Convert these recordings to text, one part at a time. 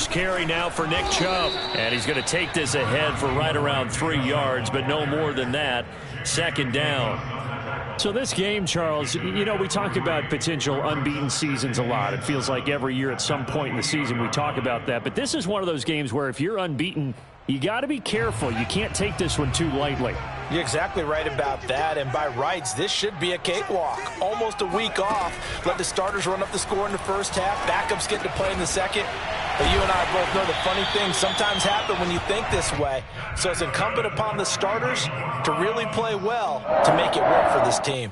first carry now for Nick Chubb. And he's going to take this ahead for right around 3 yards, but no more than that. Second down. So this game, Charles, you know, we talk about potential unbeaten seasons a lot. It feels like every year at some point in the season we talk about that. But this is one of those games where if you're unbeaten, you got to be careful. You can't take this one too lightly. You're exactly right about that, and by rights, this should be a cakewalk. Almost a week off. Let the starters run up the score in the first half. Backups get to play in the second. But you and I both know the funny things sometimes happen when you think this way. So it's incumbent upon the starters to really play well to make it work for this team.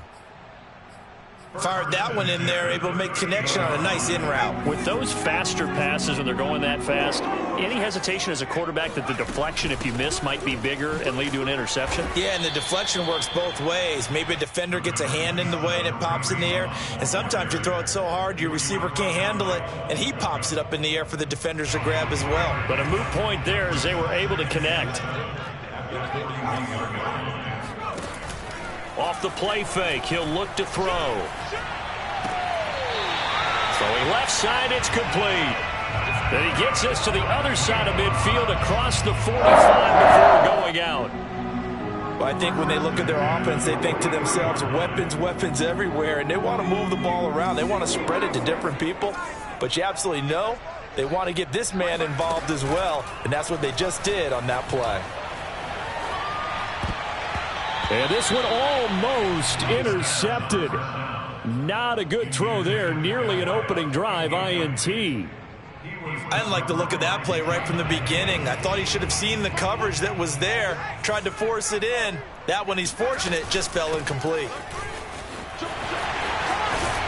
Fired that one in there, able to make connection on a nice in route. With those faster passes when they're going that fast, any hesitation as a quarterback that the deflection, if you miss, might be bigger and lead to an interception? Yeah, and the deflection works both ways. Maybe a defender gets a hand in the way and it pops in the air. And sometimes you throw it so hard your receiver can't handle it, and he pops it up in the air for the defenders to grab as well. But a moot point there as they were able to connect. Off the play fake, he'll look to throw. Throwing left side, it's complete. Then he gets us to the other side of midfield across the 45 before going out. Well, I think when they look at their offense, they think to themselves, weapons, weapons everywhere, and they want to move the ball around. They want to spread it to different people, but you absolutely know they want to get this man involved as well, and that's what they just did on that play. And this one almost intercepted. Not a good throw there. Nearly an opening drive INT. I didn't like the look of that play right from the beginning. I thought he should have seen the coverage that was there, tried to force it in. That one, he's fortunate, just fell incomplete.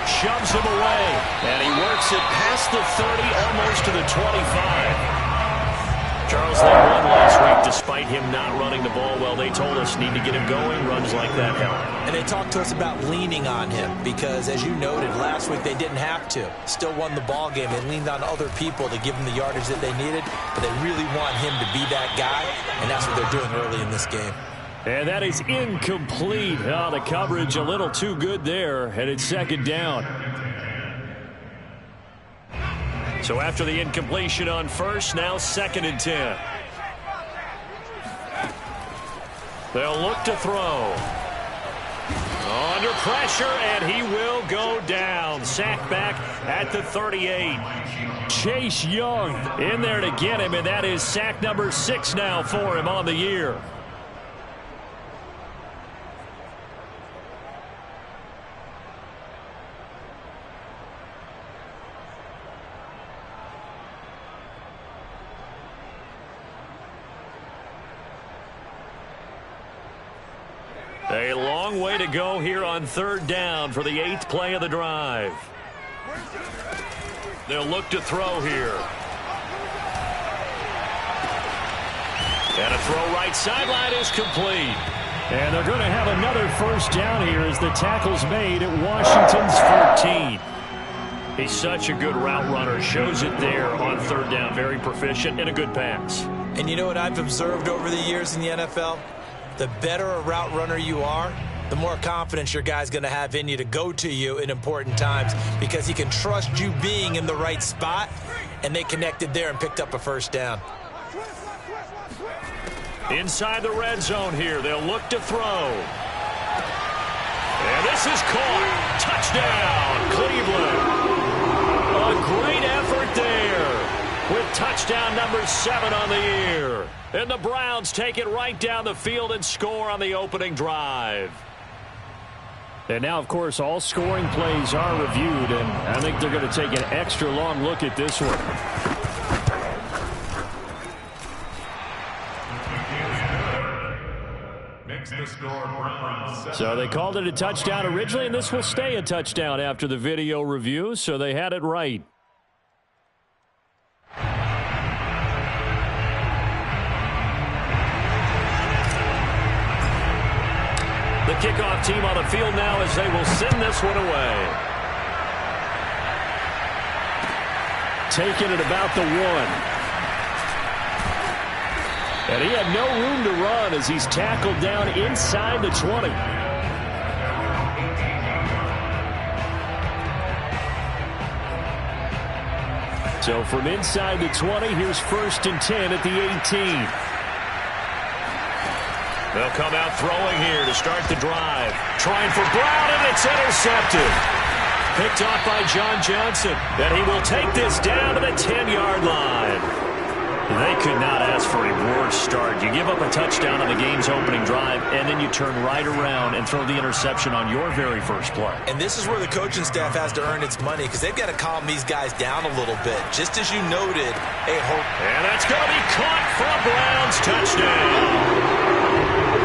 Shoves him away, and he works it past the 30, almost to the 25. Charles, they won last week despite him not running the ball well. They told us need to get him going. Runs like that help. And they talked to us about leaning on him because, as you noted, last week they didn't have to. Still won the ball game. They leaned on other people to give them the yardage that they needed, but they really want him to be that guy, and that's what they're doing early in this game. And that is incomplete. Oh, the coverage a little too good there, and it's second down. So after the incompletion on first, now 2nd and 10. They'll look to throw. Under pressure, and he will go down. Sacked back at the 38. Chase Young in there to get him, and that is sack number 6 now for him on the year. A long way to go here on 3rd down for the 8th play of the drive. They'll look to throw here. And a throw right sideline is complete. And they're going to have another first down here as the tackle's made at Washington's 14. He's such a good route runner. Shows it there on 3rd down. Very proficient and a good pass. And you know what I've observed over the years in the NFL? The better a route runner you are, the more confidence your guy's going to have in you to go to you in important times because he can trust you being in the right spot, and they connected there and picked up a first down. Inside the red zone here, they'll look to throw. And this is caught. Touchdown, Cleveland. A great effort there with touchdown number 7 on the year. And the Browns take it right down the field and score on the opening drive. And now, of course, all scoring plays are reviewed, and I think they're going to take an extra long look at this one. So they called it a touchdown originally, and this will stay a touchdown after the video review, so they had it right. The kickoff team on the field now as they will send this one away. Taking it about the 1. And he had no room to run as he's tackled down inside the 20. So from inside the 20, here's 1st and 10 at the 18. They'll come out throwing here to start the drive. Trying for Brown, and it's intercepted. Picked off by John Johnson. And he will take this down to the 10-yard line. They could not ask for a worse start. You give up a touchdown on the game's opening drive, and then you turn right around and throw the interception on your very first play. And this is where the coaching staff has to earn its money, because they've got to calm these guys down a little bit. Just as you noted, and that's going to be caught for a Browns touchdown.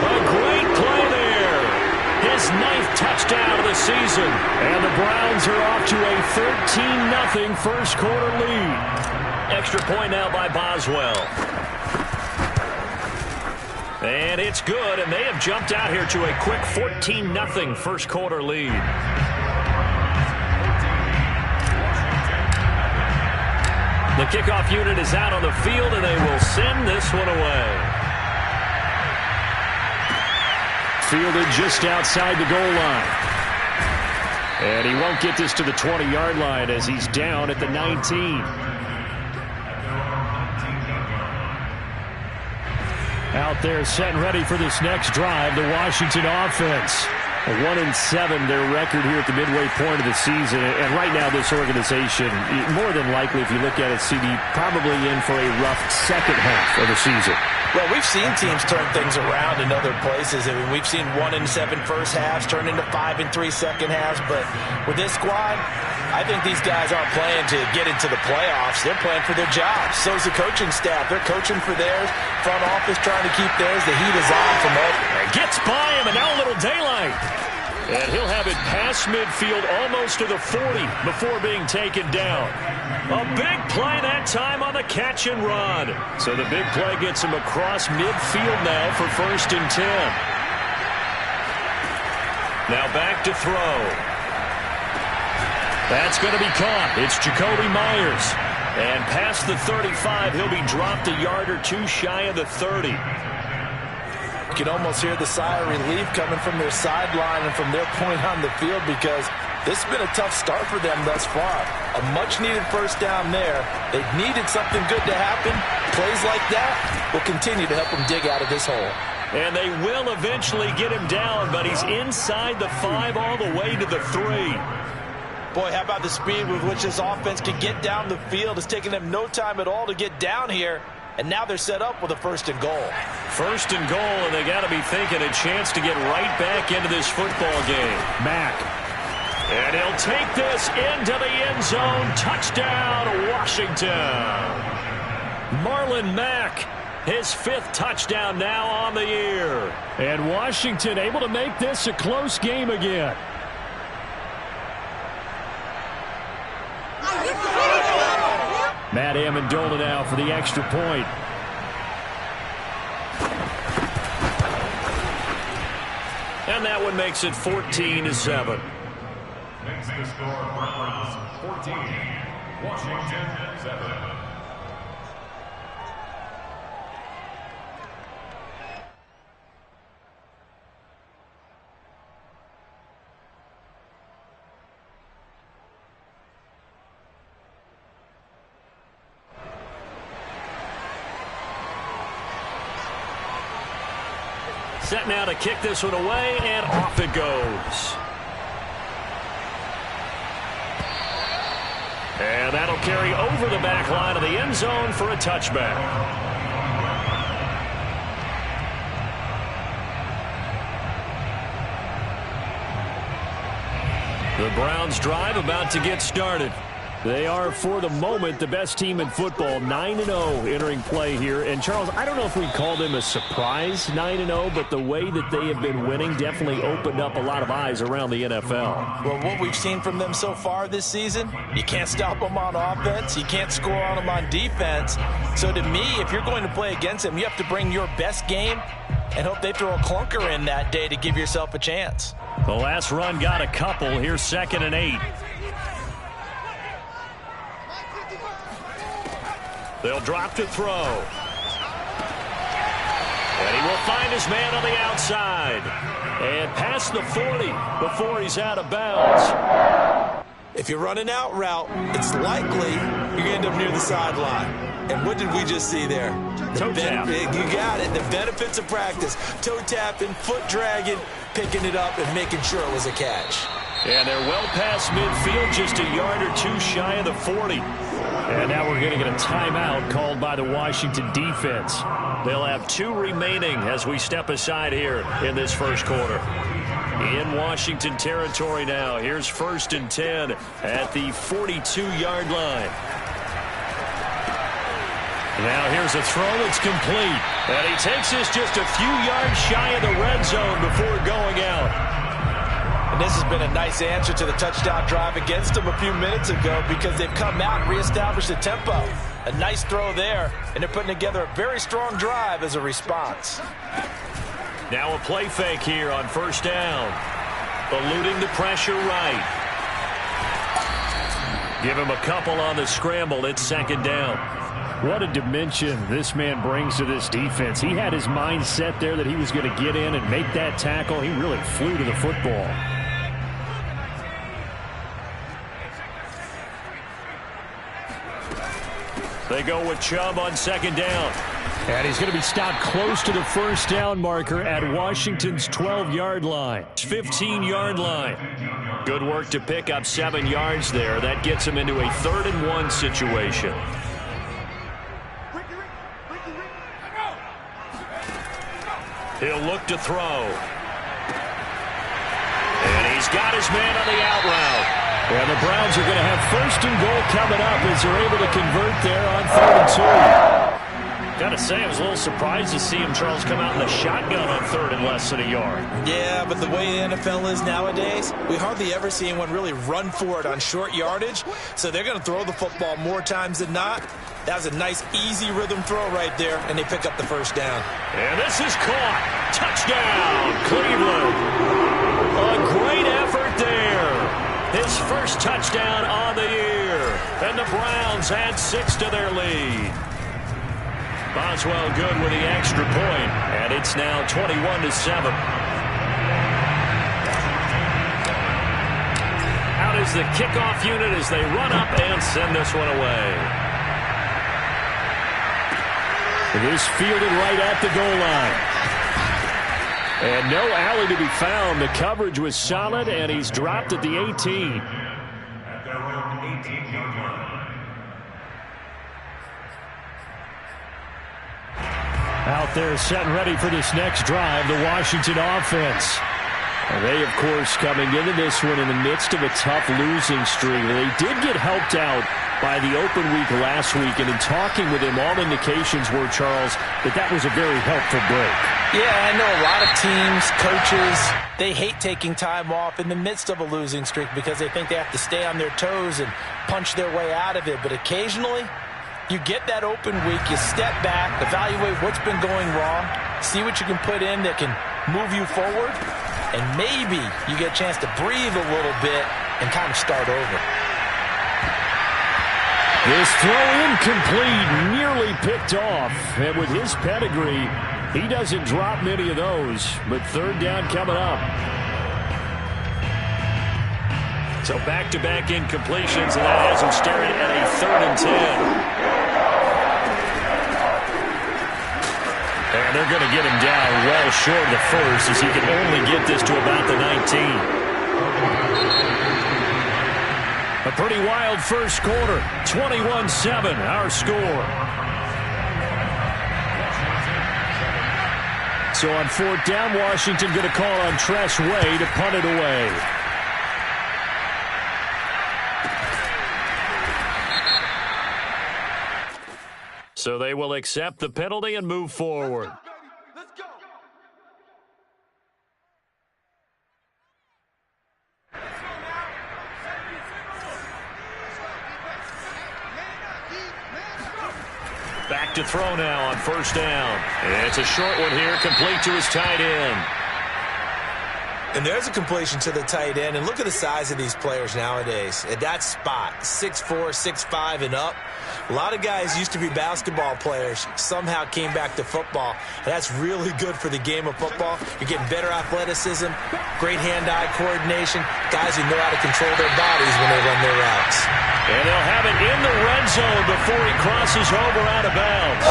A great play there. His 9th touchdown of the season. And the Browns are off to a 13-0 first quarter lead. Extra point now by Boswell. And it's good, and they have jumped out here to a quick 14-0 first quarter lead. The kickoff unit is out on the field, and they will send this one away. Fielded just outside the goal line. And he won't get this to the 20-yard line as he's down at the 19. Out there set and ready for this next drive, the Washington offense. 1-7, their record here at the midway point of the season. And right now this organization, more than likely, if you look at it, CD, probably in for a rough second half of the season. well, we've seen teams turn things around in other places. I mean, we've seen 1-7 first halves turn into 5-3 second halves. But with this squad, I think these guys aren't playing to get into the playoffs. They're playing for their jobs. So is the coaching staff. They're coaching for theirs. Front office trying to keep theirs. The heat is on from up. Gets by him, and now a little daylight. And he'll have it past midfield almost to the 40 before being taken down. A big play that time on the catch and run. So the big play gets him across midfield now for 1st and 10. Now back to throw. That's going to be caught. It's Jacoby Myers. And past the 35, he'll be dropped a yard or two shy of the 30. You can almost hear the sigh of relief coming from their sideline and from their point on the field, because this has been a tough start for them thus far. A much-needed first down there. They've needed something good to happen. Plays like that will continue to help them dig out of this hole. And they will eventually get him down, but he's inside the 5 all the way to the 3. Boy, how about the speed with which this offense can get down the field? It's taken them no time at all to get down here. And now they're set up with a 1st and goal. 1st and goal, and they got to be thinking a chance to get right back into this football game. Mack. And he'll take this into the end zone. Touchdown, Washington. Marlon Mack, his 5th touchdown now on the year. And Washington able to make this a close game again. Matt Amendola now for the extra point. And that one makes it 14-7. Makes the score Browns 14, Washington 7. Set now to kick this one away, and off it goes. And that'll carry over the back line of the end zone for a touchback. The Browns drive about to get started. They are, for the moment, the best team in football, 9-0 entering play here. And, Charles, I don't know if we'd call them a surprise 9-0, but the way that they have been winning definitely opened up a lot of eyes around the NFL. Well, what we've seen from them so far this season, you can't stop them on offense. You can't score on them on defense. So, to me, if you're going to play against them, you have to bring your best game and hope they throw a clunker in that day to give yourself a chance. The last run got a couple. Here's 2nd and 8. They'll drop to throw. And he will find his man on the outside. And past the 40 before he's out of bounds. If you run an out route, it's likely you're going to end up near the sideline. And what did we just see there? Toe tap. You got it. The benefits of practice. Toe tapping, foot dragging, picking it up, and making sure it was a catch. And they're well past midfield, just a yard or two shy of the 40. And now we're going to get a timeout called by the Washington defense. They'll have 2 remaining as we step aside here in this first quarter. In Washington territory now. Here's 1st and 10 at the 42-yard line. Now here's a throw that's complete. And he takes this just a few yards shy of the red zone before going out. And this has been a nice answer to the touchdown drive against them a few minutes ago because they've come out and reestablished the tempo. A nice throw there, and they're putting together a very strong drive as a response. Now a play fake here on 1st down. Eluding the pressure right. Give him a couple on the scramble. It's 2nd down. What a dimension this man brings to this defense. He had his mind set there that he was going to get in and make that tackle. He really flew to the football. They go with Chubb on 2nd down. And he's going to be stopped close to the 1st down marker at Washington's 12-yard line. 15-yard line. Good work to pick up 7 yards there. That gets him into a 3rd and 1 situation. He'll look to throw. And he's got his man on the out route. And the Browns are going to have 1st and goal coming up as they're able to convert there on 3rd and 2. Got to say, I was a little surprised to see him, Charles, come out in the shotgun on 3rd and less than a yard. Yeah, but the way the NFL is nowadays, we hardly ever see anyone really run for it on short yardage. So they're going to throw the football more times than not. That was a nice, easy rhythm throw right there, and they pick up the 1st down. And this is caught. Touchdown, Cleveland. A great effort there. His 1st touchdown on the year. And the Browns add 6 to their lead. Boswell good with the extra point, and it's now 21-7. Out is the kickoff unit as they run up and send this one away. It is fielded right at the goal line. And no alley to be found. The coverage was solid, and he's dropped at the 18. At their own 18-yard line. Out there set and ready for this next drive, the Washington offense. And they, of course, coming into this one in the midst of a tough losing streak. They did get helped out by the open week last week, and in talking with him, all indications were, Charles, that was a very helpful break. Yeah, I know a lot of teams, coaches, they hate taking time off in the midst of a losing streak because they think they have to stay on their toes and punch their way out of it. But occasionally, you get that open week, you step back, evaluate what's been going wrong, see what you can put in that can move you forward, and maybe you get a chance to breathe a little bit and kind of start over. This throw incomplete, nearly picked off. And with his pedigree, he doesn't drop many of those. But 3rd down coming up. So back-to-back incompletions, and that has him staring at a 3rd and 10. And they're going to get him down well short of the 1st as he can only get this to about the 19. A pretty wild first quarter. 21-7, our score. So on 4th down, Washington going to call on Tress Way to punt it away. So they will accept the penalty and move forward. Back to throw now on 1st down. And it's a short one here, complete to his tight end. And there's a completion to the tight end. And look at the size of these players nowadays. At that spot, 6'4", 6'5", and up. A lot of guys used to be basketball players, somehow came back to football. That's really good for the game of football. You're getting better athleticism, great hand-eye coordination, guys who know how to control their bodies when they run their routes. And they'll have it in the red zone before he crosses over out of bounds.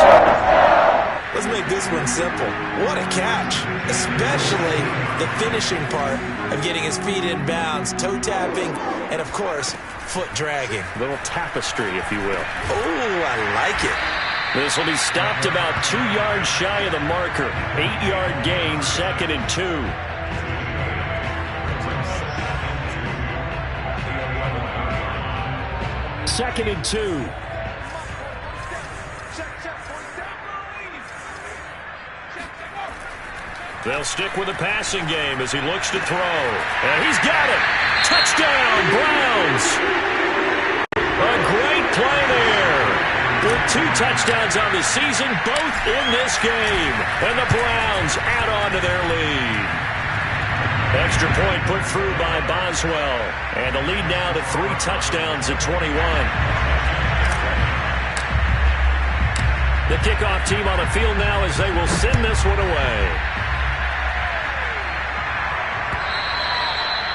Let's make this one simple. What a catch, especially the finishing part of getting his feet in bounds, toe tapping, and of course, foot dragging. A little tapestry, if you will. Oh, I like it. This will be stopped about 2 yards shy of the marker. 8-yard gain, 2nd and 2. Second and 2. They'll stick with the passing game as he looks to throw. And he's got it. Touchdown, Browns. A great play there. With 2 touchdowns on the season, both in this game. And the Browns add on to their lead. Extra point put through by Boswell. And the lead now to 3 touchdowns at 21. The kickoff team on the field now as they will send this one away.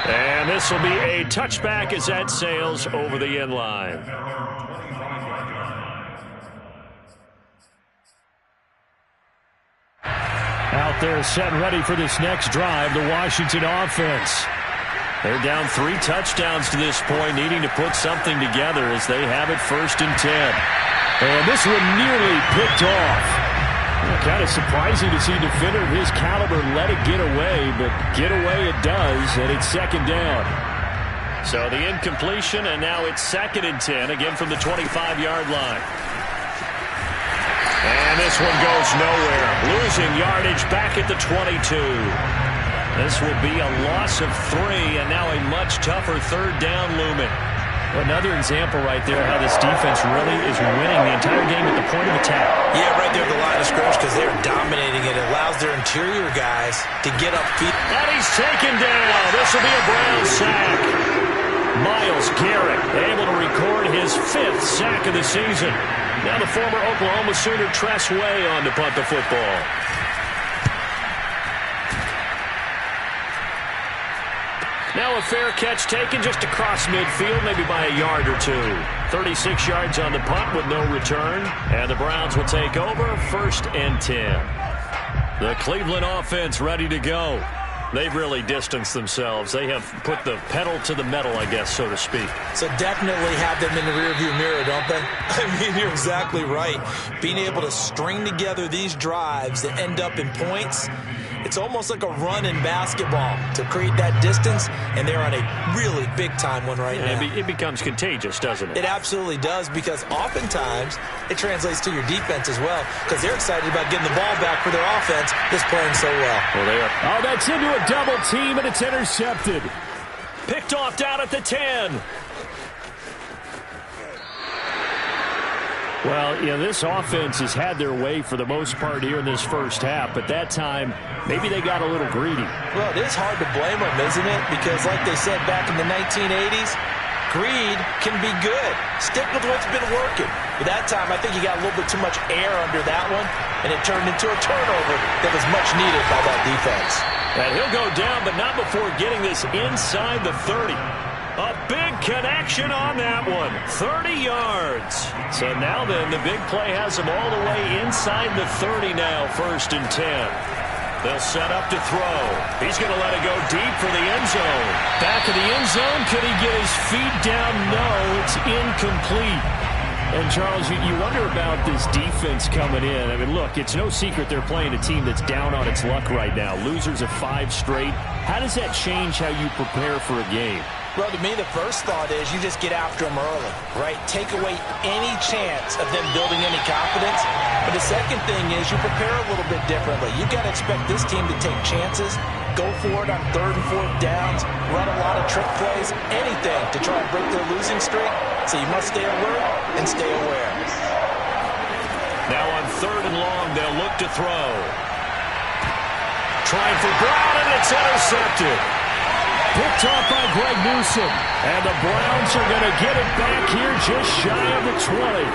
And this will be a touchback as that sails over the end line. Out there set and ready for this next drive, the Washington offense. They're down 3 touchdowns to this point, needing to put something together as they have it 1st and 10. And this one nearly picked off. Kind of surprising to see a defender of his caliber let it get away, but get away it does, and it's 2nd down. So the incompletion, and now it's 2nd and 10, again from the 25-yard line. And this one goes nowhere. Losing yardage back at the 22. This will be a loss of 3, and now a much tougher 3rd down looming. Another example right there how this defense really is winning the entire game at the point of attack. Yeah, right there at the line of scrimmage because they're dominating it. It allows their interior guys to get upfield. And he's taken down. This will be a Browns sack. Myles Garrett able to record his 5th sack of the season. Now the former Oklahoma Sooner Tress Way on to punt the football. Now a fair catch taken just across midfield, maybe by a yard or 2. 36 yards on the punt with no return. And the Browns will take over 1st and 10. The Cleveland offense ready to go. They've really distanced themselves. They have put the pedal to the metal, I guess, so to speak. So definitely have them in the rearview mirror, don't they? I mean, you're exactly right. Being able to string together these drives that end up in points, it's almost like a run in basketball to create that distance, and they're on a really big-time one right now. It becomes contagious, doesn't it? It absolutely does, because oftentimes it translates to your defense as well, because they're excited about getting the ball back for their offense that's playing so well. Well, they are. Oh, that's into a double team, and it's intercepted. Picked off down at the 10. Well, this offense has had their way for the most part here in this first half, but that time, maybe they got a little greedy. Well, it is hard to blame them, isn't it? Because like they said back in the 1980s, greed can be good. Stick with what's been working. But that time, I think you got a little bit too much air under that one, and it turned into a turnover that was much needed by that defense. And he'll go down, but not before getting this inside the 30. A big connection on that one. 30 yards. So now then, the big play has him all the way inside the 30 now, 1st and 10. They'll set up to throw. He's going to let it go deep for the end zone. Back of the end zone. Could he get his feet down? No, it's incomplete. And, Charles, you wonder about this defense coming in. I mean, look, it's no secret they're playing a team that's down on its luck right now. Losers of 5 straight. How does that change how you prepare for a game? Well, to me, the first thought is you just get after them early, right? Take away any chance of them building any confidence. But the second thing is you prepare a little bit differently. You've got to expect this team to take chances, go for it on 3rd and 4th downs, run a lot of trick plays, anything to try and break their losing streak. So you must stay alert and stay aware. Now on 3rd and long, they'll look to throw. Trying for Brown, and it's intercepted. Picked off by Greg Newsome. And the Browns are going to get it back here just shy of the 20.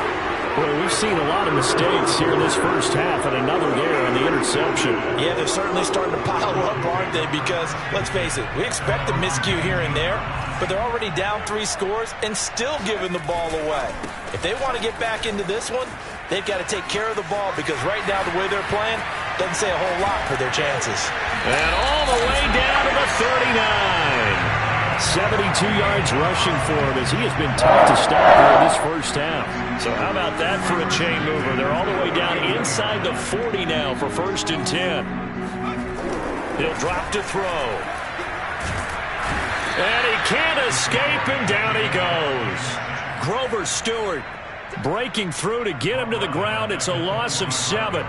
Well, we've seen a lot of mistakes here in this first half, and another there on the interception. Yeah, they're certainly starting to pile up, aren't they? Because, let's face it, we expect a miscue here and there, but they're already down 3 scores and still giving the ball away. If they want to get back into this one, they've got to take care of the ball, because right now the way they're playing doesn't say a whole lot for their chances. And all the way down to the 39. 72 yards rushing for him as he has been tough to stop here in this first half. So how about that for a chain mover? They're all the way down inside the 40 now for 1st and 10. He'll drop to throw. And he can't escape, and down he goes. Grover Stewart breaking through to get him to the ground. It's a loss of 7. A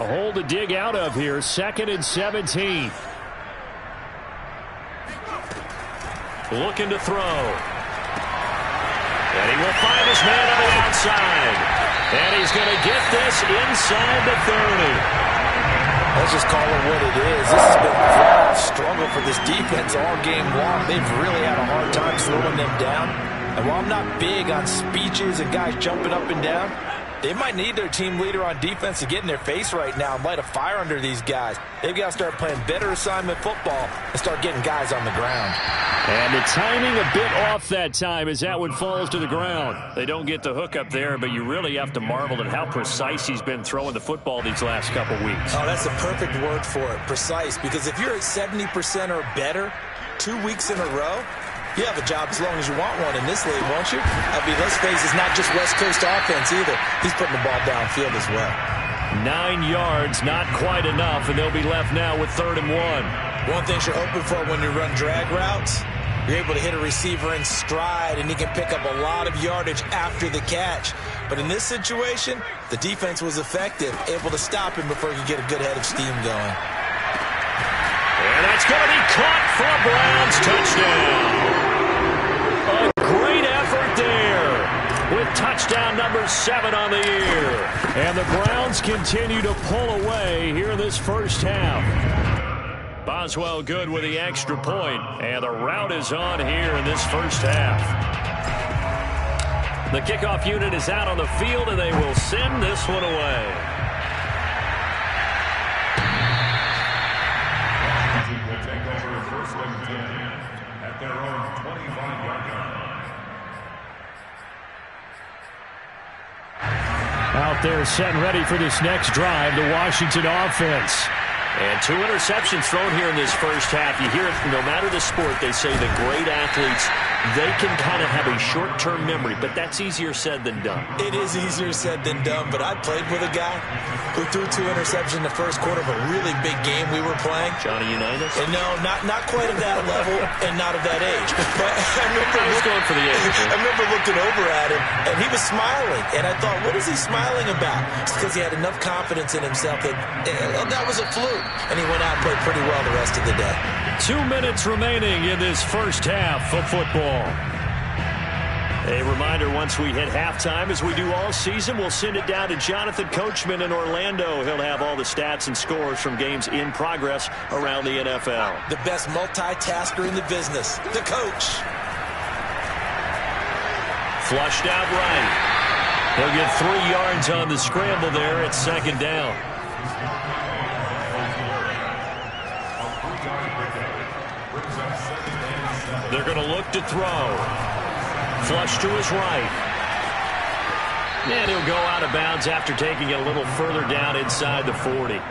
hole to dig out of here. 2nd and 17. Looking to throw. And he will find his man on the outside. And he's going to get this inside the 30. Let's just call it what it is. This has been a flat struggle for this defense all game long. They've really had a hard time slowing them down. And while I'm not big on speeches and guys jumping up and down, they might need their team leader on defense to get in their face right now and light a fire under these guys. They've got to start playing better assignment football and start getting guys on the ground. And the timing a bit off that time as that one falls to the ground. They don't get the hook up there, but you really have to marvel at how precise he's been throwing the football these last couple weeks. Oh, that's the perfect word for it, precise. Because if you're at 70% or better 2 weeks in a row, you have a job as long as you want one in this league, won't you? I mean, let's face it, it's not just West Coast offense either. He's putting the ball downfield as well. 9 yards, not quite enough, and they'll be left now with 3rd and 1. One thing you're hoping for when you run drag routes, you're able to hit a receiver in stride, and he can pick up a lot of yardage after the catch. But in this situation, the defense was effective, able to stop him before he could get a good head of steam going. And that's going to be caught for a Browns touchdown. A great effort there with touchdown number 7 on the year. And the Browns continue to pull away here in this first half. Boswell good with the extra point, and the route is on here in this first half. The kickoff unit is out on the field, and they will send this one away. Will take over 1st and 10 at their own 25-yard line. Out there set and ready for this next drive, the Washington offense. And 2 interceptions thrown here in this first half. You hear it, no matter the sport, they say the great athletes, they can kind of have a short-term memory, but that's easier said than done. It is easier said than done, but I played with a guy who threw 2 interceptions in the first quarter of a really big game we were playing. Johnny Unitas? And no, not quite at that level and not of that age. But I was going for the age. I remember looking over at him, and he was smiling. And I thought, what is he smiling about? It's because he had enough confidence in himself that that was a fluke. And he went out and played pretty well the rest of the day. 2 minutes remaining in this first half of football. A reminder, once we hit halftime, as we do all season, we'll send it down to Jonathan Coachman in Orlando. He'll have all the stats and scores from games in progress around the NFL. The best multitasker in the business, the coach. Flushed out right. He'll get 3 yards on the scramble there at 2nd down. They're going to look to throw. Flush to his right. And he'll go out of bounds after taking it a little further down inside the 40.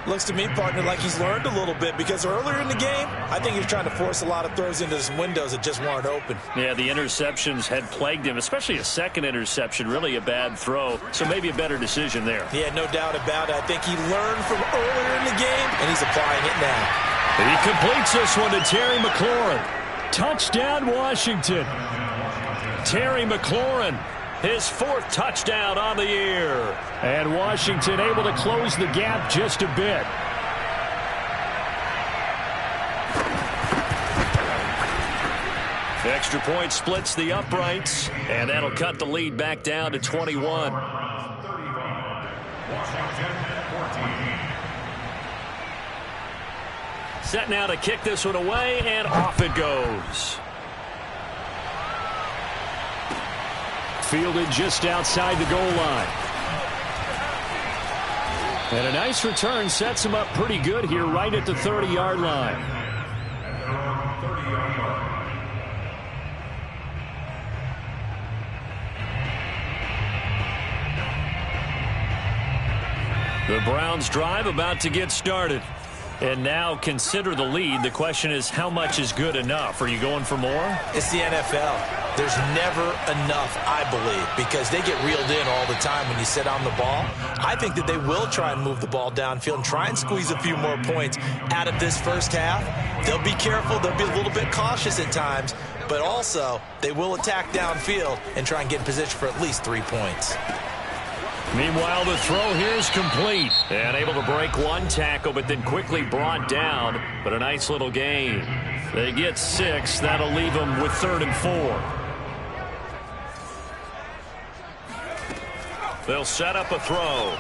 Looks to me, partner, like he's learned a little bit, because earlier in the game, I think he was trying to force a lot of throws into some windows that just weren't open. Yeah, the interceptions had plagued him, especially a second interception, really a bad throw, so maybe a better decision there. Yeah, no doubt about it. I think he learned from earlier in the game, and he's applying it now. He completes this one to Terry McLaurin. Touchdown, Washington. Terry McLaurin, his 4th touchdown on the year. And Washington able to close the gap just a bit. Extra point splits the uprights, and that'll cut the lead back down to 21. Set now to kick this one away, and off it goes. fielded just outside the goal line. And a nice return sets him up pretty good here right at the 30-yard line. The Browns drive about to get started. And now consider the lead. The question is, how much is good enough? Are you going for more? It's the NFL. There's never enough, I believe, because they get reeled in all the time when you sit on the ball. I think that they will try and move the ball downfield and try and squeeze a few more points out of this first half. They'll be careful. They'll be a little bit cautious at times, but also they will attack downfield and try and get in position for at least 3 points. Meanwhile, the throw here is complete. And able to break one tackle, but then quickly brought down. But a nice little gain. They get 6. That'll leave them with 3rd and 4. They'll set up a throw.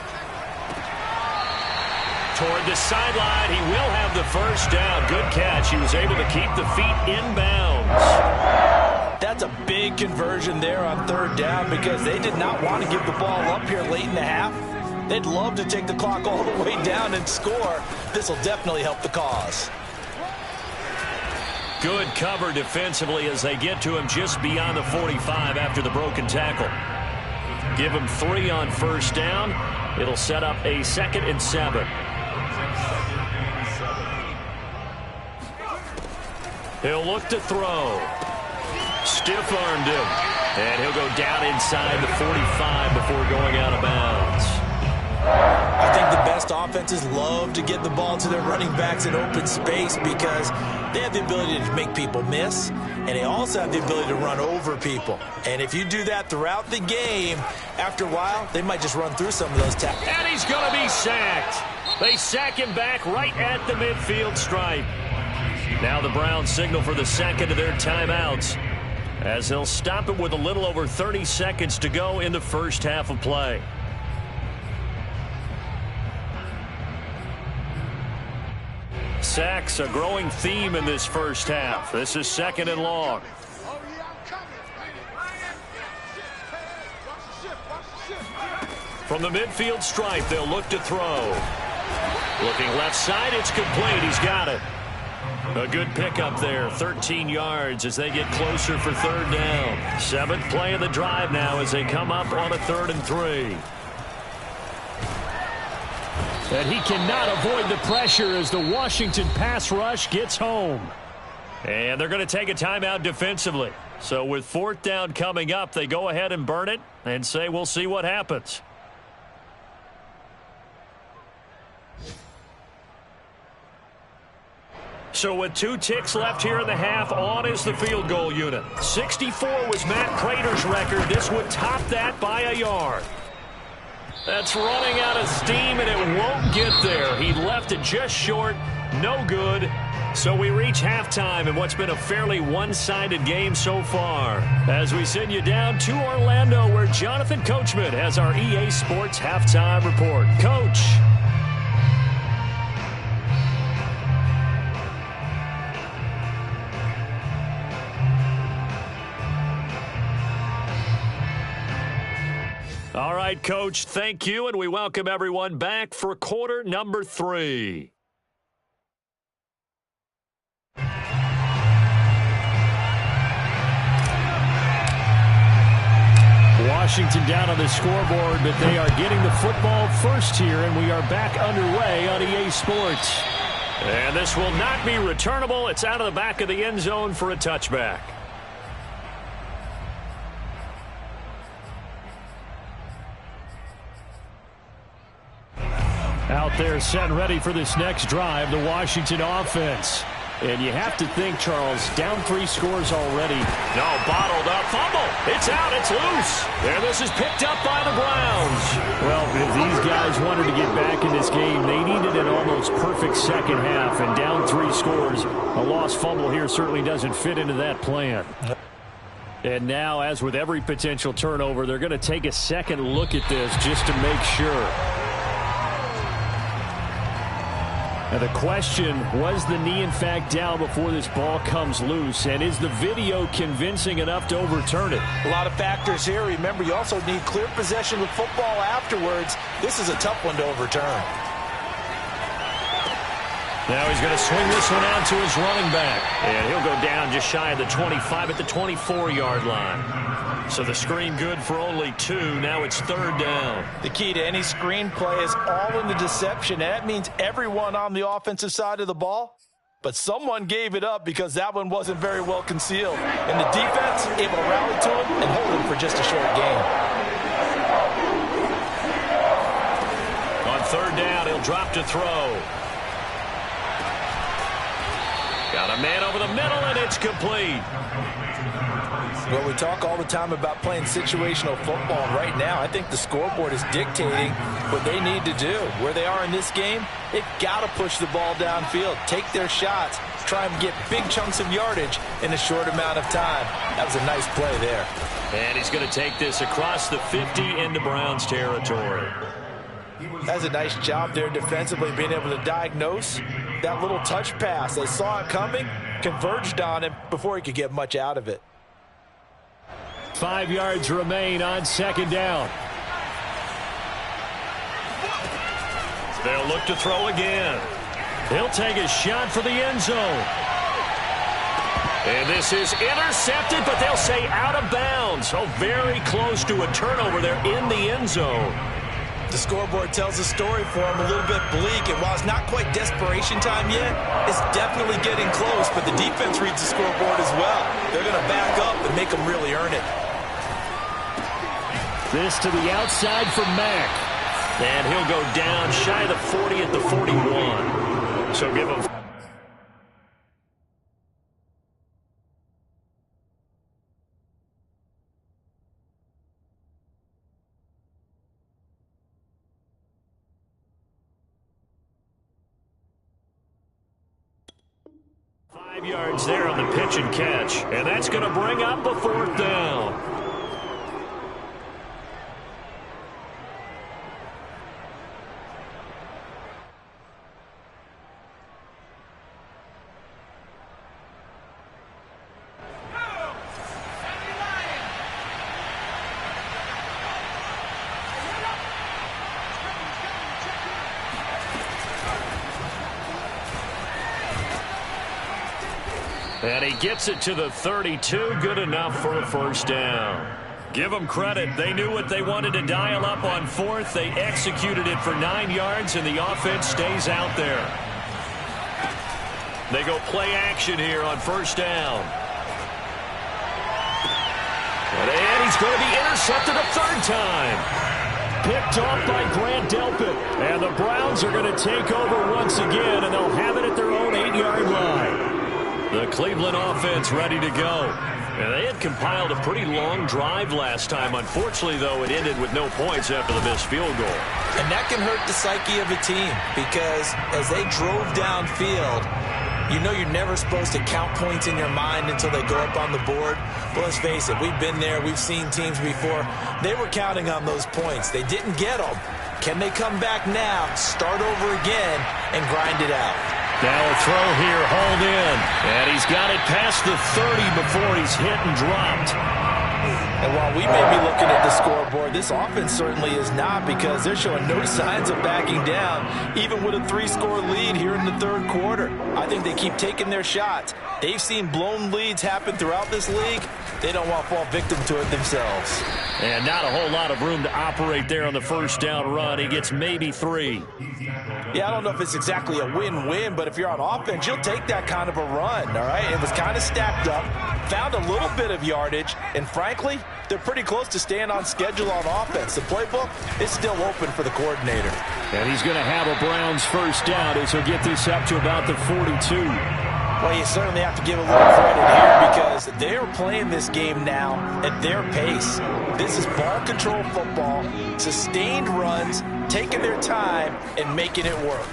Toward the sideline. He will have the first down. Good catch. He was able to keep the feet inbounds. That's a big conversion there on 3rd down because they did not want to give the ball up here late in the half. They'd love to take the clock all the way down and score. This will definitely help the cause. Good cover defensively as they get to him just beyond the 45 after the broken tackle. Give him 3 on 1st down. It'll set up a 2nd and 7. He'll look to throw. Stiff-armed him. And he'll go down inside the 45 before going out of bounds. I think the best offenses love to get the ball to their running backs in open space because they have the ability to make people miss, and they also have the ability to run over people. And if you do that throughout the game, after a while, they might just run through some of those tackles. And he's going to be sacked. They sack him back right at the midfield stripe. Now the Browns signal for the second of their timeouts, as they'll stop it with a little over 30 seconds to go in the first half of play. Sacks, a growing theme in this first half. This is 2nd and long. From the midfield stripe, they'll look to throw. Looking left side, it's complete. He's got it. A good pickup there, 13 yards as they get closer for 3rd down. 7th play of the drive now as they come up on a 3rd and 3. And he cannot avoid the pressure as the Washington pass rush gets home. And they're going to take a timeout defensively. So with 4th down coming up, they go ahead and burn it and say we'll see what happens. So with 2 ticks left here in the half, on is the field goal unit. 64 was Matt Prater's record. This would top that by a yard. That's running out of steam, and it won't get there. He left it just short. No good. So we reach halftime in what's been a fairly one-sided game so far. As we send you down to Orlando, where Jonathan Coachman has our EA Sports halftime report. Coach. All right, Coach, thank you, and we welcome everyone back for quarter number 3. Washington down on the scoreboard, but they are getting the football first here, and we are back underway on EA Sports. And this will not be returnable. It's out of the back of the end zone for a touchback. Out there set and ready for this next drive, the Washington offense. And you have to think, Charles, down 3 scores already. No, bottled up, fumble. It's out, it's loose. There, this is picked up by the Browns. Well, if these guys wanted to get back in this game, they needed an almost perfect second half. And down 3 scores, a lost fumble here certainly doesn't fit into that plan. And now, as with every potential turnover, they're going to take a second look at this just to make sure. Now the question, was the knee in fact down before this ball comes loose? And is the video convincing enough to overturn it? A lot of factors here. Remember, you also need clear possession of football afterwards. This is a tough one to overturn. Now he's going to swing this one out to his running back. And he'll go down just shy of the 25 at the 24-yard line. So the screen good for only 2. Now it's 3rd down. The key to any screen play is all in the deception. And that means everyone on the offensive side of the ball. But someone gave it up because that one wasn't very well concealed. And the defense able to rally to him and hold him for just a short gain. On 3rd down, he'll drop to throw. Got a man over the middle, and it's complete. Well, we talk all the time about playing situational football. And right now, I think the scoreboard is dictating what they need to do. Where they are in this game, they've got to push the ball downfield, take their shots, try and get big chunks of yardage in a short amount of time. That was a nice play there. And he's going to take this across the 50 into Browns territory. That's a nice job there defensively, being able to diagnose that little touch pass. They saw it coming, converged on him before he could get much out of it. 5 yards remain on 2nd down. They'll look to throw again. He'll take a shot for the end zone. And this is intercepted, but they'll say out of bounds. Oh, very close to a turnover there in the end zone. The scoreboard tells a story for him, a little bit bleak, and while it's not quite desperation time yet, it's definitely getting close, but the defense reads the scoreboard as well. They're going to back up and make them really earn it. This to the outside for Mack. And he'll go down shy of the 40 at the 41. So give him... yards there on the pitch and catch. And that's going to bring up a 4th down. And he gets it to the 32. Good enough for a 1st down. Give them credit. They knew what they wanted to dial up on 4th. They executed it for 9 yards, and the offense stays out there. They go play action here on 1st down. And he's going to be intercepted a 3rd time. Picked off by Grant Delpit. And the Browns are going to take over once again, and they'll have it at their own 8-yard line. The Cleveland offense ready to go. And they had compiled a pretty long drive last time. Unfortunately, though, it ended with no points after the missed field goal. And that can hurt the psyche of a team because as they drove downfield, you know you're never supposed to count points in your mind until they go up on the board. But let's face it, we've been there. We've seen teams before. They were counting on those points. They didn't get them. Can they come back now, start over again, and grind it out? Now a throw here, hauled in. And he's got it past the 30 before he's hit and dropped. And while we may be looking at the scoreboard, this offense certainly is not because they're showing no signs of backing down, even with a 3-score lead here in the 3rd quarter. I think they keep taking their shots. They've seen blown leads happen throughout this league. They don't want to fall victim to it themselves. And not a whole lot of room to operate there on the 1st down run. He gets maybe 3. Yeah, I don't know if it's exactly a win-win, but if you're on offense, you'll take that kind of a run, all right? It was kind of stacked up, found a little bit of yardage, and frankly, they're pretty close to staying on schedule on offense. The playbook is still open for the coordinator. And he's going to have a Browns 1st down as he'll get this up to about the 42. Well, you certainly have to give a little credit here because they're playing this game now at their pace. This is ball control football, sustained runs, taking their time and making it work.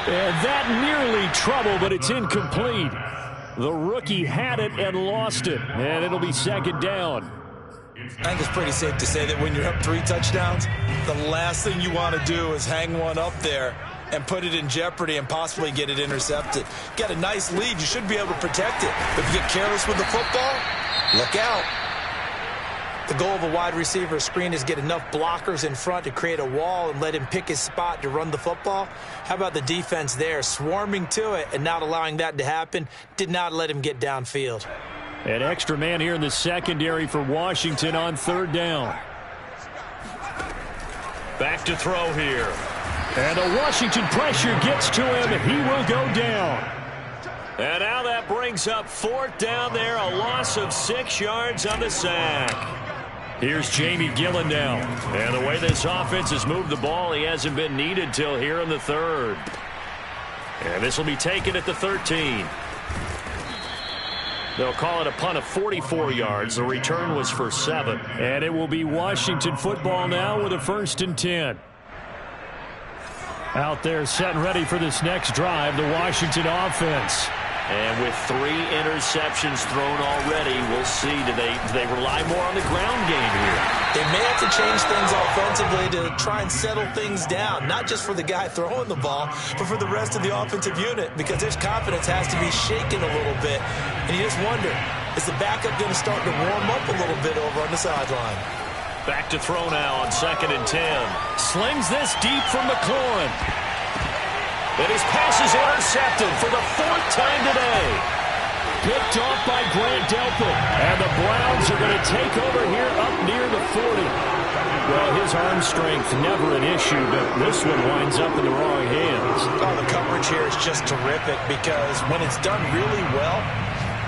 And that nearly trouble, but it's incomplete. The rookie had it and lost it, and it'll be 2nd down. I think it's pretty safe to say that when you're up 3 touchdowns, the last thing you want to do is hang one up there and put it in jeopardy and possibly get it intercepted. Got a nice lead. You should be able to protect it. But if you get careless with the football, look out. The goal of a wide receiver screen is get enough blockers in front to create a wall and let him pick his spot to run the football. How about the defense there, swarming to it and not allowing that to happen? Did not let him get downfield. An extra man here in the secondary for Washington on 3rd down. Back to throw here. And the Washington pressure gets to him, and he will go down. And now that brings up 4th down there, a loss of 6 yards on the sack. Here's Jamie Gillen now. And the way this offense has moved the ball, he hasn't been needed till here in the 3rd. And this will be taken at the 13. They'll call it a punt of 44 yards. The return was for 7. And it will be Washington football now with a 1st and 10. Out there set and ready for this next drive, the Washington offense. And with 3 interceptions thrown already, we'll see. Do they rely more on the ground game here? They may have to change things offensively to try and settle things down, not just for the guy throwing the ball, but for the rest of the offensive unit, because their confidence has to be shaken a little bit. And you just wonder, is the backup going to start to warm up a little bit over on the sideline? Back to throw now on 2nd and 10. Slings this deep from McLaurin. And his pass is intercepted for the 4th time today. Picked off by Grant Delpit. And the Browns are going to take over here up near the 40. Well, his arm strength never an issue, but this one winds up in the wrong hands. Oh, the coverage here is just terrific because when it's done really well,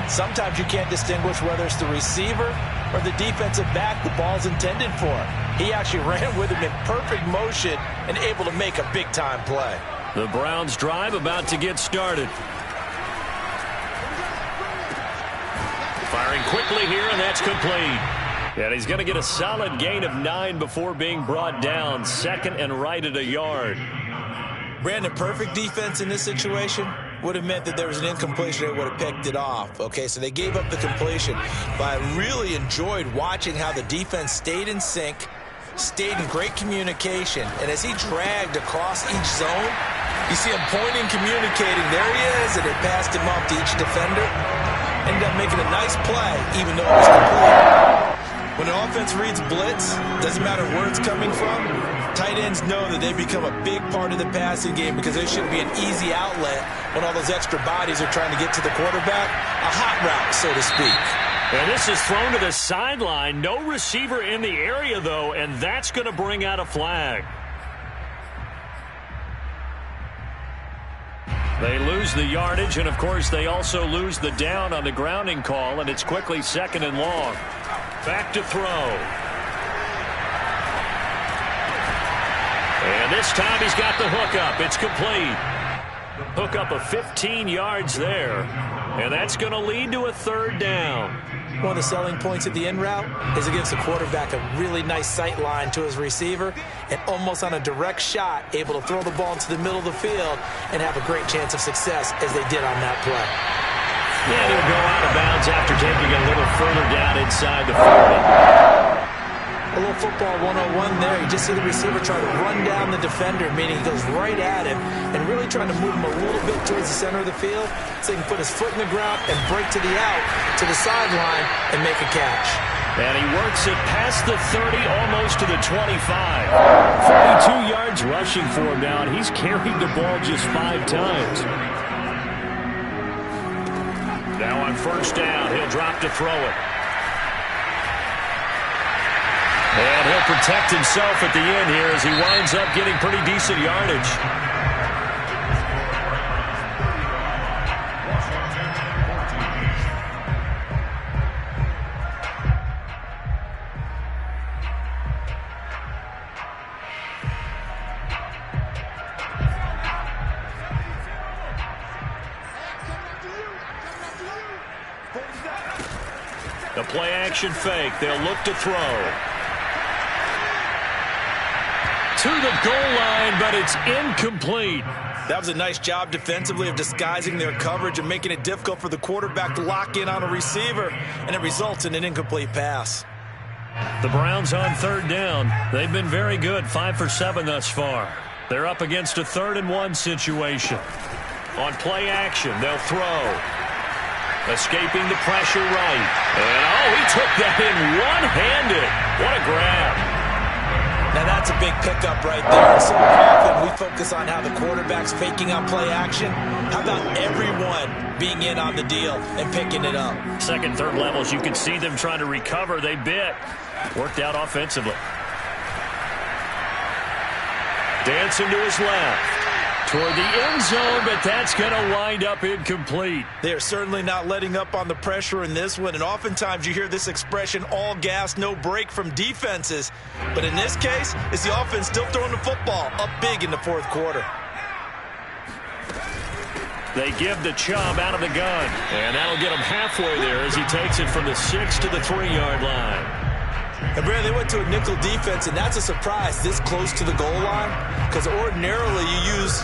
sometimes you can't distinguish whether it's the receiver or the defensive back the ball's intended for. He actually ran with him in perfect motion and able to make a big-time play. The Browns drive about to get started. Firing quickly here, and that's complete. And he's going to get a solid gain of 9 before being brought down. 2nd and right at a yard. Brandon, perfect defense in this situation would have meant that there was an incompletion. They would have picked it off. Okay, so they gave up the completion. But I really enjoyed watching how the defense stayed in sync, stayed in great communication, and as he dragged across each zone, you see him pointing, communicating. There he is, and they passed him off to each defender. Ended up making a nice play, even though it was complete. When an offense reads blitz, doesn't matter where it's coming from, tight ends know that they become a big part of the passing game because there should be an easy outlet when all those extra bodies are trying to get to the quarterback. A hot route, so to speak. And this is thrown to the sideline. No receiver in the area, though, and that's going to bring out a flag. They lose the yardage, and, of course, they also lose the down on the grounding call, and it's quickly 2nd and long. Back to throw. And this time he's got the hookup. It's complete. Hookup of 15 yards there, and that's going to lead to a 3rd down. One of the selling points of the in route is it gives the quarterback a really nice sight line to his receiver and almost on a direct shot able to throw the ball into the middle of the field and have a great chance of success as they did on that play. And he'll go out of bounds after taking a little further down inside the 40. A little football 101 there. You just see the receiver try to run down the defender, meaning he goes right at him and really trying to move him a little bit towards the center of the field so he can put his foot in the ground and break to the out, to the sideline, and make a catch. And he works it past the 30, almost to the 25. 42 yards rushing for him now, and he's carried the ball just 5 times. Now on 1st down, he'll drop to throw it. And he'll protect himself at the end here as he winds up getting pretty decent yardage. The play action fake. They'll look to throw. To the goal line, but it's incomplete. That was a nice job defensively of disguising their coverage and making it difficult for the quarterback to lock in on a receiver, and it results in an incomplete pass. The Browns on third down. They've been very good, 5 for 7 thus far. They're up against a 3rd-and-1 situation. On play action, they'll throw. Escaping the pressure right. And, he took that in one-handed. What a grab. Now that's a big pickup right there. So often we focus on how the quarterback's faking on play action. How about everyone being in on the deal and picking it up? Second, third levels, you can see them trying to recover. They bit. Worked out offensively. Dancing to his left. Toward the end zone, but that's going to wind up incomplete. They're certainly not letting up on the pressure in this one, and oftentimes you hear this expression, all gas, no break from defenses. But in this case, it's the offense still throwing the football up big in the 4th quarter. They give the Chubb out of the gun, and that'll get him halfway there as he takes it from the 6 to the 3-yard line. And Brad, they went to a nickel defense, and that's a surprise this close to the goal line, because ordinarily you use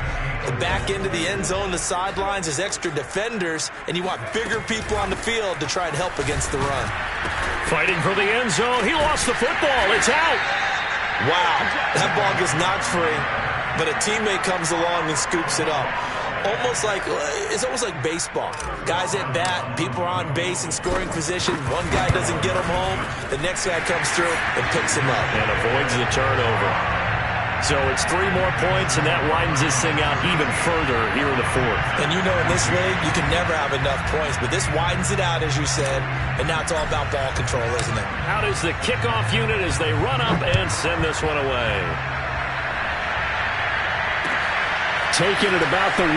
the back end of the end zone, the sidelines as extra defenders, and you want bigger people on the field to try and help against the run. Fighting for the end zone. He lost the football. It's out. Wow, that ball gets knocked free, but a teammate comes along and scoops it up. It's almost like baseball. Guys at bat, people are on base in scoring position. One guy doesn't get him home. The next guy comes through and picks him up. And avoids the turnover. So it's 3 more points, and that widens this thing out even further here in the 4th. And you know in this league, you can never have enough points. But this widens it out, as you said. And now it's all about ball control, isn't it? Out is the kickoff unit as they run up and send this one away. Taking it about the 1.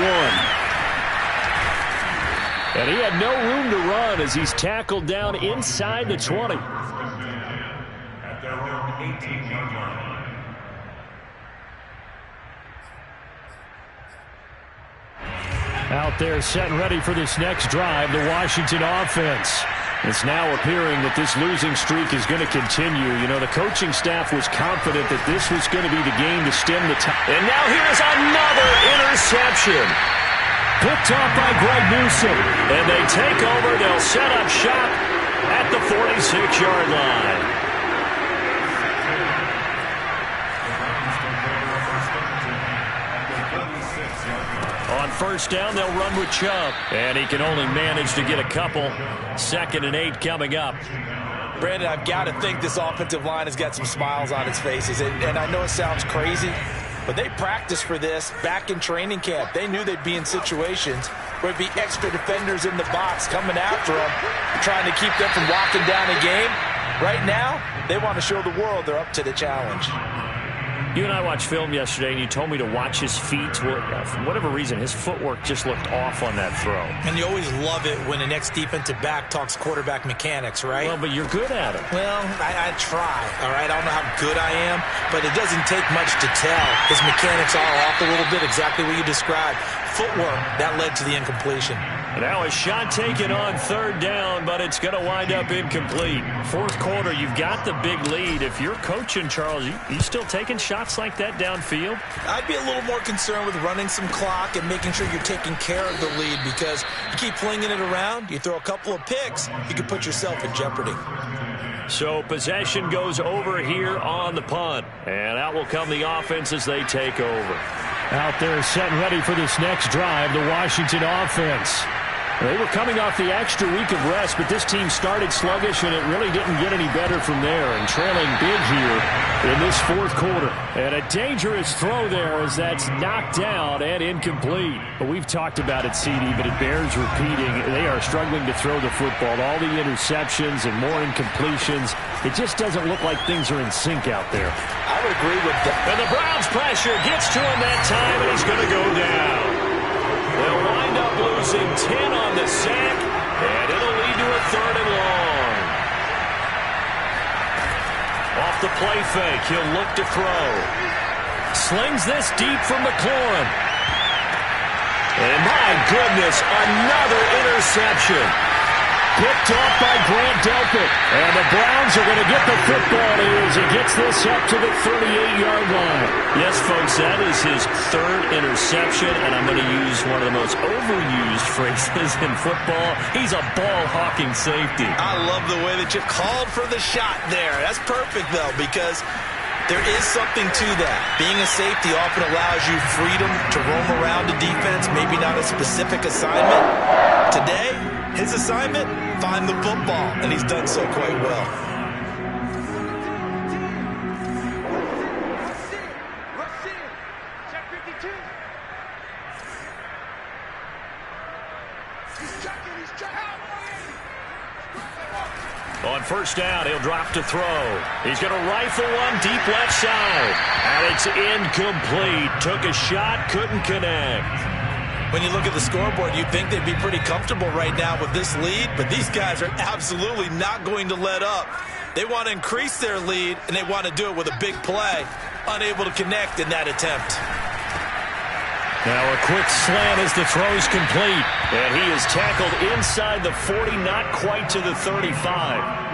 And he had no room to run as he's tackled down inside the 20. At their own 18-yard line. Out there set and ready for this next drive, the Washington offense. It's now appearing that this losing streak is going to continue. You know, the coaching staff was confident that this was going to be the game to stem the tide. And now here's another interception. Picked off by Greg Newsome. And they take over. They'll set up shop at the 46-yard line. On first down, they'll run with Chubb. And he can only manage to get a couple. 2nd and 8 coming up. Brandon, I've got to think this offensive line has got some smiles on its faces. And I know it sounds crazy, but they practiced for this back in training camp. They knew they'd be in situations where it'd be extra defenders in the box coming after them, trying to keep them from locking down a game. Right now, they want to show the world they're up to the challenge. You and I watched film yesterday, and you told me to watch his feet. Well, for whatever reason, his footwork just looked off on that throw. And you always love it when the next defensive back talks quarterback mechanics, right? Well, but you're good at it. Well, I try, all right? I don't know how good I am, but it doesn't take much to tell. His mechanics are off a little bit, exactly what you described. Footwork, that led to the incompletion. Now a shot taken on third down, but it's going to wind up incomplete. 4th quarter, you've got the big lead. If you're coaching, Charles, you still taking shots like that downfield? I'd be a little more concerned with running some clock and making sure you're taking care of the lead, because you keep flinging it around, you throw a couple of picks, you can put yourself in jeopardy. So possession goes over here on the punt. And out will come the offense as they take over. Out there set and ready for this next drive, the Washington offense. They were coming off the extra week of rest, but this team started sluggish, and it really didn't get any better from there. And trailing big here in this 4th quarter. And a dangerous throw there as that's knocked down and incomplete. But we've talked about it, CD, but it bears repeating. They are struggling to throw the football. All the interceptions and more incompletions. It just doesn't look like things are in sync out there. I would agree with that. And the Browns pressure gets to him that time, and he's going to go down. They'll wind up losing 10 on the sack, and it'll lead to a 3rd and long. Off the play fake, he'll look to throw. Slings this deep from McLaurin. And my goodness, another interception. picked off by Grant Delpit. And the Browns are going to get the football here as he gets this up to the 38-yard line. Yes, folks, that is his third interception, and I'm going to use one of the most overused phrases in football. He's a ball-hawking safety. I love the way that you called for the shot there. That's perfect, though, because there is something to that. Being a safety often allows you freedom to roam around the defense, maybe not a specific assignment. Today, his assignment, find the football, and he's done so quite well. On first down, he'll drop to throw. He's going to rifle one deep left side. And it's incomplete. Took a shot, couldn't connect. When you look at the scoreboard, you'd think they'd be pretty comfortable right now with this lead, but these guys are absolutely not going to let up. They want to increase their lead, and they want to do it with a big play. Unable to connect in that attempt. Now a quick slant as the throw's complete. And he is tackled inside the 40, not quite to the 35.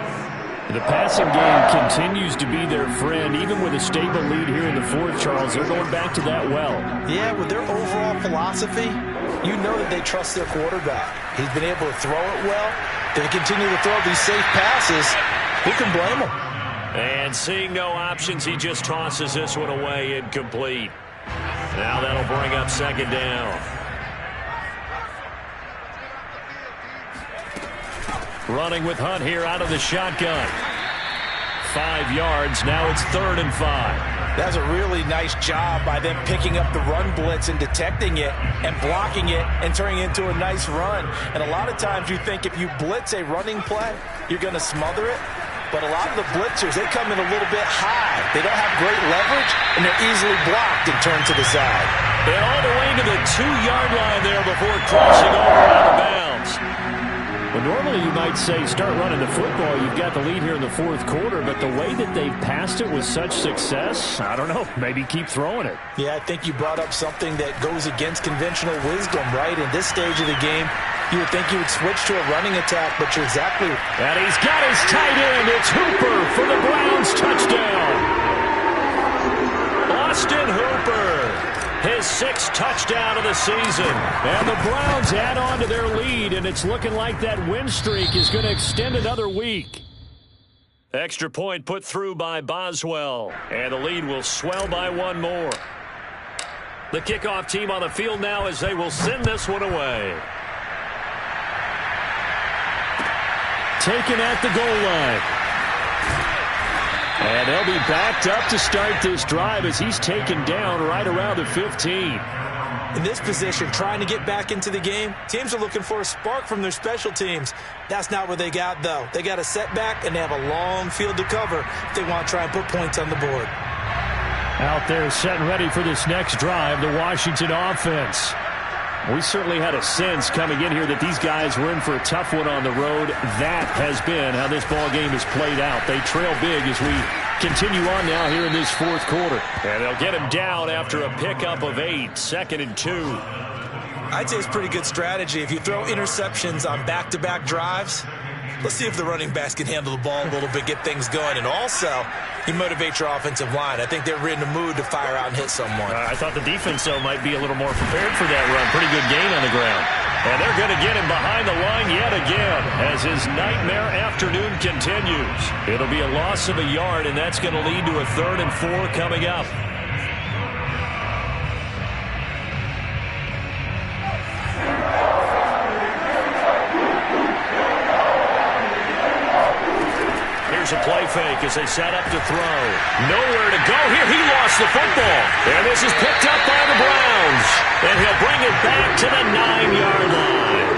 The passing game continues to be their friend, even with a stable lead here in the fourth, Charles. They're going back to that well. Yeah, with their overall philosophy, you know that they trust their quarterback. He's been able to throw it well. They continue to throw these safe passes. Who can blame them? And seeing no options, he just tosses this one away, incomplete. Now that'll bring up second down. Running with Hunt here out of the shotgun. 5 yards. Now it's 3rd and 5. That's a really nice job by them picking up the run blitz and detecting it and blocking it and turning it into a nice run. And a lot of times you think if you blitz a running play, you're going to smother it. But a lot of the blitzers, they come in a little bit high. They don't have great leverage, and they're easily blocked and turned to the side. And all the way to the 2-yard line there before crossing over out of bounds. Well, normally you might say start running the football. You've got the lead here in the fourth quarter, but the way that they've passed it with such success, I don't know, maybe keep throwing it. Yeah, I think you brought up something that goes against conventional wisdom, right? In this stage of the game, you would think you would switch to a running attack, but you're exactly... And he's got his tight end. It's Hooper for the Browns touchdown. Austin Hooper. His 6th touchdown of the season. And the Browns add on to their lead, and it's looking like that win streak is going to extend another week. Extra point put through by Boswell. And the lead will swell by 1 more. The kickoff team on the field now as they will send this one away. Taken at the goal line. And they'll be backed up to start this drive as he's taken down right around the 15. In this position, trying to get back into the game, teams are looking for a spark from their special teams. That's not what they got, though. They got a setback, and they have a long field to cover if they want to try and put points on the board. Out there set and ready for this next drive, the Washington offense. We certainly had a sense coming in here that these guys were in for a tough one on the road. That has been how this ball game has played out. They trail big as we continue on now here in this fourth quarter. And they'll get him down after a pickup of 8, 2nd and 2. I'd say it's pretty good strategy. If you throw interceptions on back-to-back drives, let's see if the running backs can handle the ball a little bit, get things going. And also, you motivate your offensive line. I think they're in the mood to fire out and hit someone. I thought the defense, though, might be a little more prepared for that run. Pretty good gain on the ground. And they're going to get him behind the line yet again as his nightmare afternoon continues. It'll be a loss of a yard, and that's going to lead to a 3rd and 4 coming up. A play fake as they set up to throw. Nowhere to go here. He lost the football. And this is picked up by the Browns. And he'll bring it back to the 9-yard line.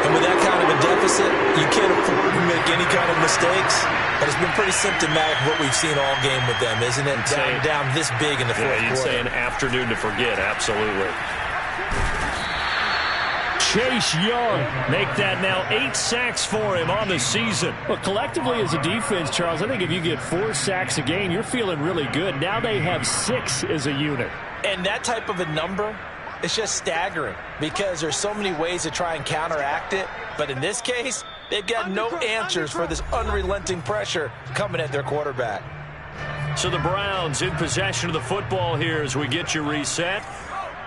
And with that kind of a deficit, you can't afford to make any kind of mistakes. But it's been pretty symptomatic of what we've seen all game with them, isn't it? Down this big in the fourth quarter. You'd say an afternoon to forget. Absolutely. Chase Young make that now 8 sacks for him on the season. Well, collectively as a defense, Charles, I think if you get 4 sacks a game, you're feeling really good. Now they have 6 as a unit. And that type of a number, it's just staggering because there's so many ways to try and counteract it. But in this case, They've got no answers for this unrelenting pressure coming at their quarterback. So the Browns in possession of the football here as we get you reset.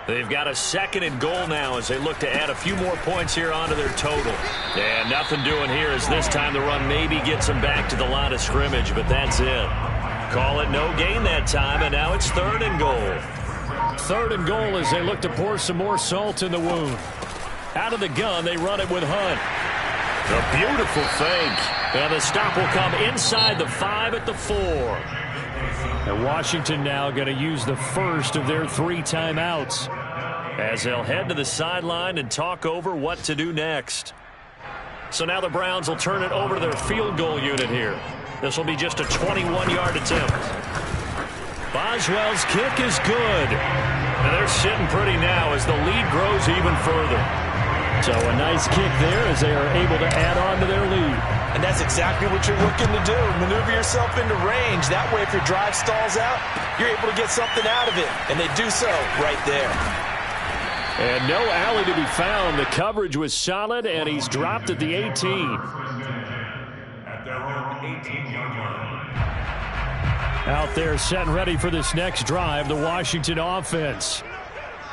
They've got a 2nd and goal now as they look to add a few more points here onto their total. And nothing doing here as this time the run maybe gets them back to the line of scrimmage, but that's it. Call it no gain that time, and now it's 3rd and goal. 3rd and goal as they look to pour some more salt in the wound. Out of the gun, they run it with Hunt. A beautiful fake. And the stop will come inside the 5 at the 4. And Washington now going to use the first of their 3 timeouts as they'll head to the sideline and talk over what to do next. So now the Browns will turn it over to their field goal unit here. This will be just a 21-yard attempt. Boswell's kick is good. And they're sitting pretty now as the lead grows even further. So a nice kick there as they are able to add on to their lead. And that's exactly what you're looking to do. Maneuver yourself into range. That way, if your drive stalls out, you're able to get something out of it. And they do so right there. And no alley to be found. The coverage was solid, and he's dropped at the 18. At their own 18-yard line. Out there set and ready for this next drive, the Washington offense.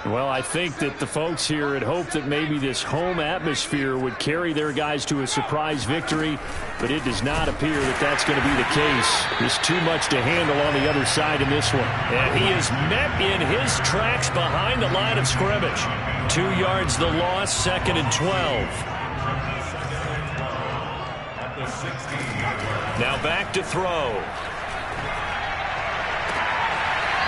Well, I think that the folks here had hoped that maybe this home atmosphere would carry their guys to a surprise victory, but it does not appear that that's going to be the case. There's too much to handle on the other side in this one. And he is met in his tracks behind the line of scrimmage. 2 yards the loss, 2nd and 12. Now back to throw.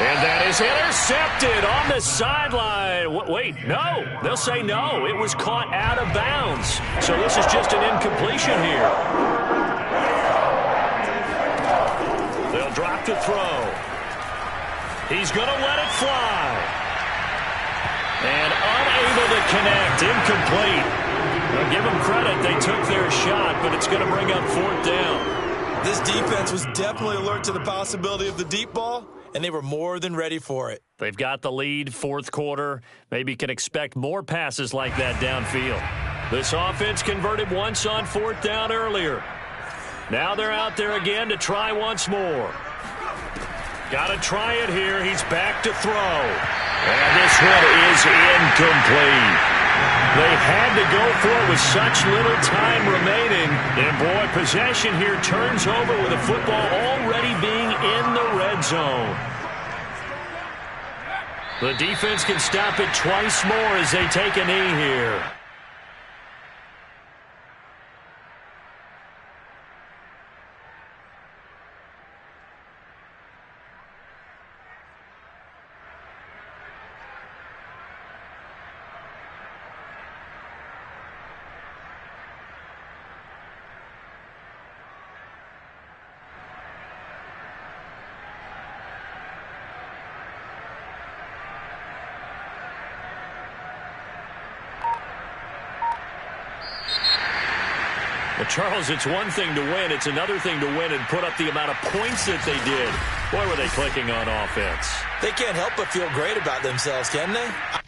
And that is intercepted on the sideline. Wait, no. They'll say no. It was caught out of bounds. So this is just an incompletion here. They'll drop to throw. He's going to let it fly. And unable to connect. Incomplete. Now give them credit. They took their shot, but it's going to bring up 4th down. This defense was definitely alert to the possibility of the deep ball, and they were more than ready for it. They've got the lead, 4th quarter. Maybe can expect more passes like that downfield. This offense converted once on 4th down earlier. Now they're out there again to try once more. Got to try it here. He's back to throw. And this one is incomplete. They had to go for it with such little time remaining. And, boy, possession here turns over with the football already being in the red zone. The defense can stop it twice more as they take a knee here. Well, Charles, it's one thing to win. It's another thing to win and put up the amount of points that they did. Boy, were they clicking on offense. They can't help but feel great about themselves, can they?